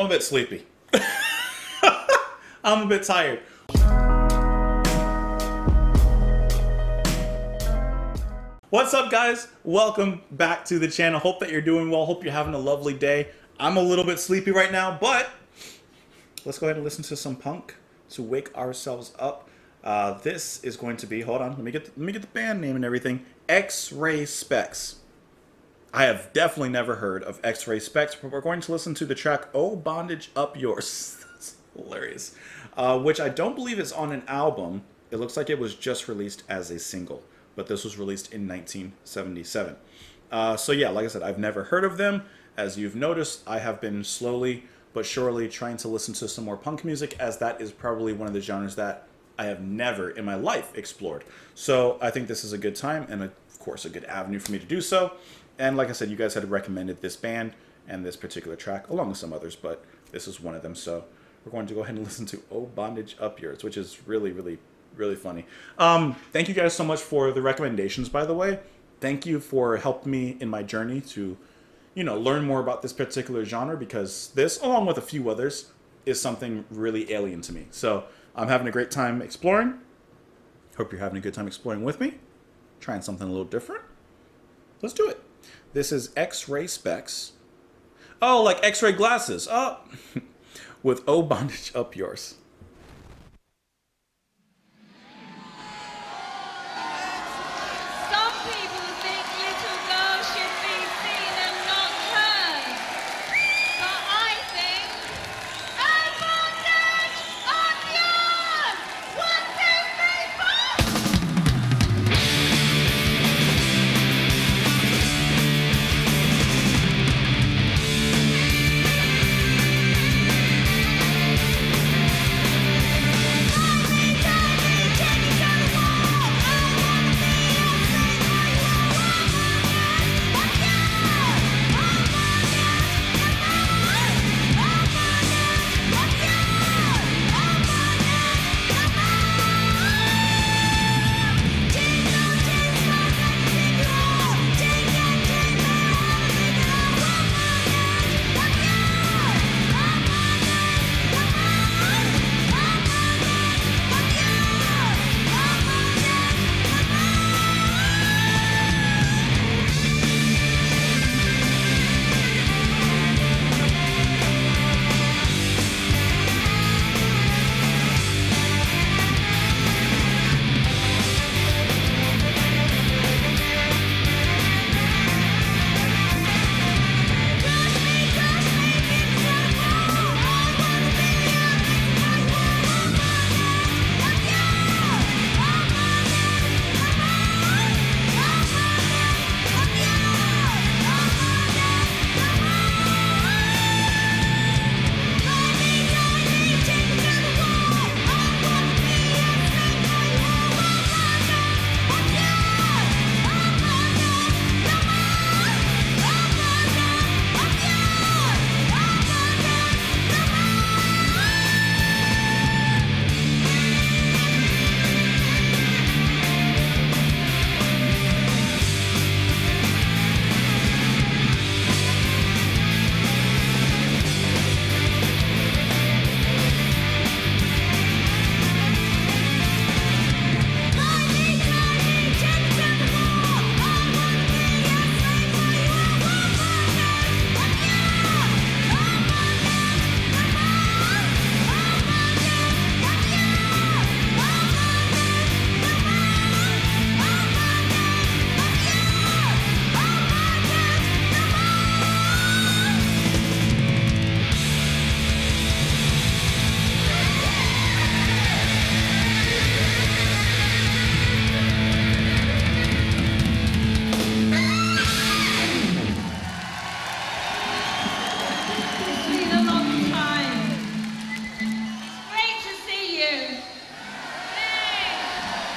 I'm a bit sleepy. I'm a bit tired. What's up, guys? Welcome back to the channel. Hope that you're doing well. Hope you're having a lovely day. I'm a little bit sleepy right now, but let's go ahead and listen to some punk to wake ourselves up. This is going to be, hold on, let me get the band name and everything. X-Ray Spex. I have definitely never heard of X-Ray Spex, but we're going to listen to the track "Oh Bondage Up Yours." That's hilarious. Which I don't believe is on an album. It looks like it was just released as a single, but this was released in 1977. So yeah, like I said, I've never heard of them. As you've noticed, I have been slowly but surely trying to listen to some more punk music, as that is probably one of the genres that I have never in my life explored. So I think this is a good time and, of course, a good avenue for me to do so. And like I said, you guys had recommended this band and this particular track, along with some others, but this is one of them. So we're going to go ahead and listen to "Oh Bondage Up Yours," which is really, really, really funny. Thank you guys so much for the recommendations, by the way. Thank you for helping me in my journey to, learn more about this particular genre, because this, along with a few others, is something really alien to me. So I'm having a great time exploring. Hope you're having a good time exploring with me. Trying something a little different. Let's do it. This is X-Ray Spex. Oh, like X-ray glasses. Oh, with "Oh Bondage Up Yours." Some people think little girls should be seen and not heard. But I think, "Oh bondage on yours! 1, 2, 3, 4!"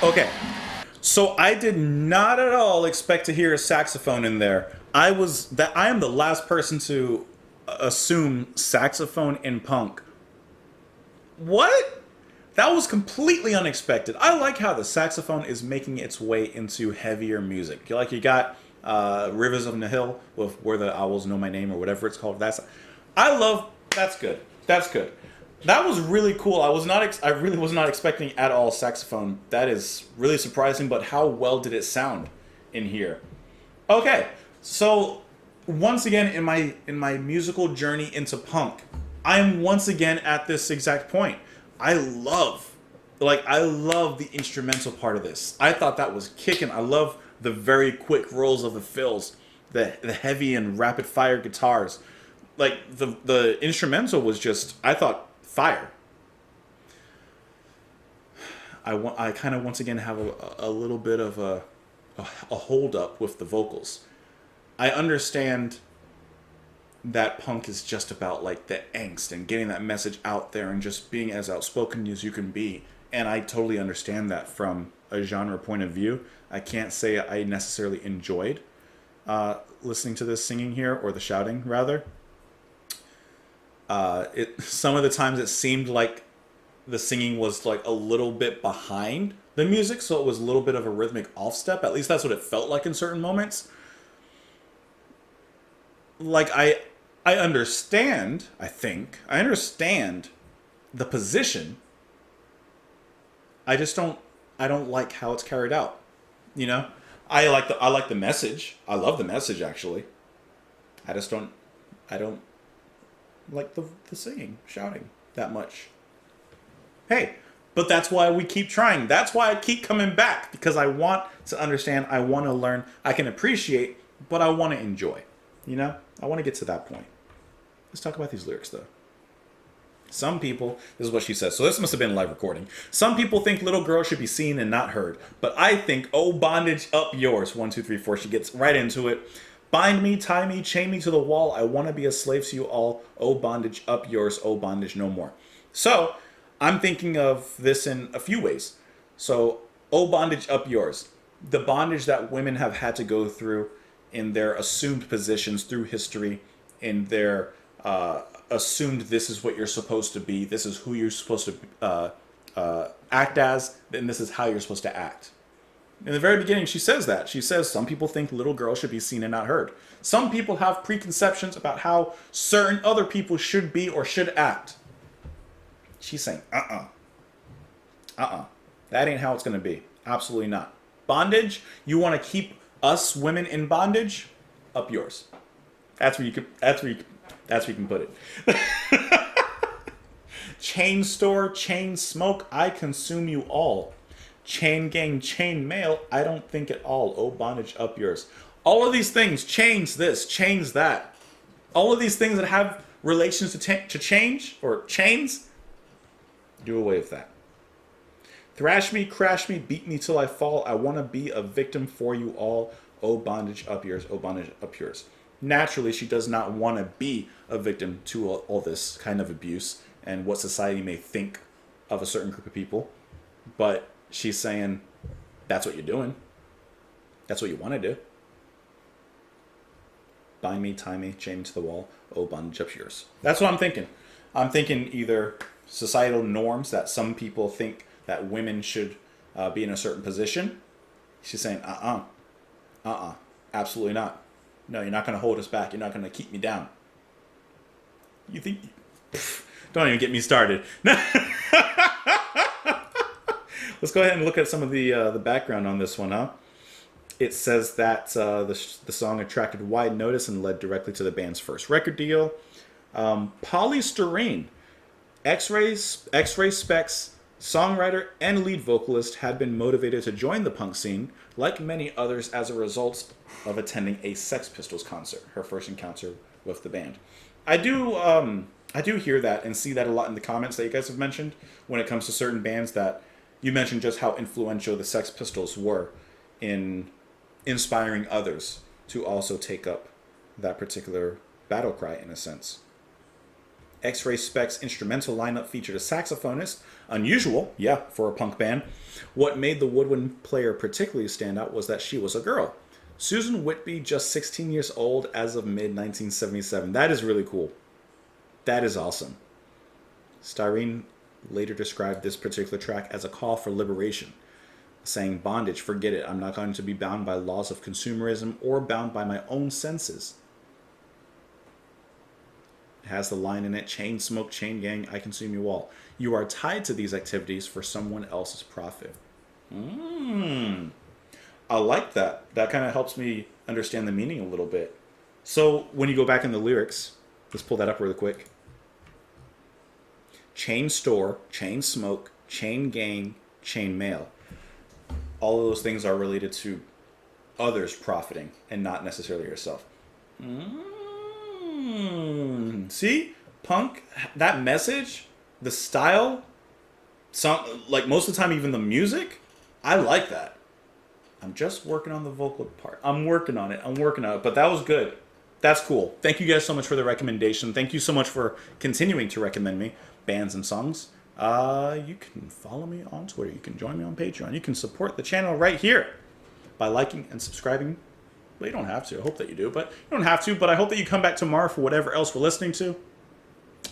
Okay, so I did not at all expect to hear a saxophone in there. I am the last person to assume saxophone in punk. What? That was completely unexpected. I like how the saxophone is making its way into heavier music. You got Rivers of the Hill with "Where the Owls Know My Name" or whatever it's called. I love That's good. That's good. That was really cool. I really was not expecting at all saxophone. That is really surprising. But how well did it sound in here? Okay, so once again in my musical journey into punk, I am once again at this exact point. I love the instrumental part of this. I thought that was kicking. I love the very quick rolls of the fills, the heavy and rapid fire guitars. Like the instrumental was just, I thought, fire. I kind of once again have a little bit of a hold up with the vocals. I understand that punk is just about like the angst and getting that message out there and just being as outspoken as you can be. And I totally understand that from a genre point of view. I can't say I necessarily enjoyed listening to this singing here, or the shouting rather. Some of the times it seemed like the singing was like a little bit behind the music, so it was a little bit of a rhythmic off step. At least that's what it felt like in certain moments. Like I understand, I understand the position. I don't like how it's carried out. You know? I like the message. I love the message actually. I don't like the singing, shouting that much. Hey, but that's why we keep trying. That's why I keep coming back, because I want to understand, I want to learn, I can appreciate, but I want to enjoy. You know? I want to get to that point. Let's talk about these lyrics though. Some people, this is what she says. So this must have been a live recording. Some people think little girls should be seen and not heard, but I think, oh, bondage up yours. 1, 2, 3, 4. She gets right into it. Bind me, tie me, chain me to the wall. I want to be a slave to you all. Oh, bondage up yours. Oh, bondage no more. So I'm thinking of this in a few ways. So, oh, bondage up yours. The bondage that women have had to go through in their assumed positions through history, in their assumed this is what you're supposed to be, this is who you're supposed to act as, and this is how you're supposed to act. In the very beginning, she says that. She says some people think little girls should be seen and not heard. Some people have preconceptions about how certain other people should be or should act. She's saying, that ain't how it's going to be. Absolutely not. Bondage, you want to keep us women in bondage? Up yours. That's where you can put it. Chain store, chain smoke, I consume you all. Chain gang, chain mail, I don't think at all. Oh, bondage up yours. All of these things, chains this, chains that. All of these things that have relations to change, or chains, do away with that. Thrash me, crash me, beat me till I fall. I want to be a victim for you all. Oh, bondage up yours. Oh, bondage up yours. Naturally, she does not want to be a victim to all this kind of abuse and what society may think of a certain group of people. But she's saying, that's what you're doing. That's what you want to do. Bind me, tie me, chain me to the wall. Oh, bondage up yours. That's what I'm thinking. I'm thinking either societal norms that some people think that women should be in a certain position. She's saying, absolutely not. No, you're not going to hold us back. You're not going to keep me down. You think? Don't even get me started. Let's go ahead and look at some of the background on this one, huh? It says that the song attracted wide notice and led directly to the band's first record deal. Polystyrene, X-Ray Spex, songwriter and lead vocalist, had been motivated to join the punk scene, like many others, as a result of attending a Sex Pistols concert, her first encounter with the band. I do hear that and see that a lot in the comments that you guys have mentioned when it comes to certain bands, that you mentioned just how influential the Sex Pistols were in inspiring others to also take up that particular battle cry, in a sense. X-Ray Spex instrumental lineup featured a saxophonist, unusual, yeah, for a punk band. What made the woodwind player particularly stand out was that she was a girl. Susan Whitby, just 16 years old as of mid-1977. That is really cool. That is awesome. Styrene later described this particular track as a call for liberation, saying, "Bondage, forget it. I'm not going to be bound by laws of consumerism or bound by my own senses." It has the line in it, chain smoke, chain gang, I consume you all. You are tied to these activities for someone else's profit. I like that. That kind of helps me understand the meaning a little bit. So when you go back in the lyrics, let's pull that up really quick. Chain store, chain smoke, chain gang, chain mail. All of those things are related to others profiting and not necessarily yourself. See? Punk, that message, the style, like most of the time even the music, I like that. I'm just working on the vocal part. I'm working on it. But that was good. That's cool. Thank you guys so much for the recommendation. Thank you so much for continuing to recommend me bands and songs. You can follow me on Twitter. You can join me on Patreon. You can support the channel right here by liking and subscribing. Well, you don't have to. I hope that you do, but you don't have to. But I hope that you come back tomorrow for whatever else we're listening to.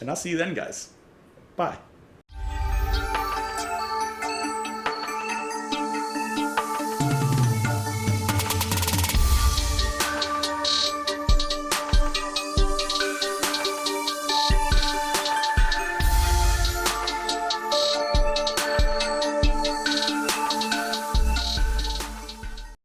And I'll see you then, guys. Bye.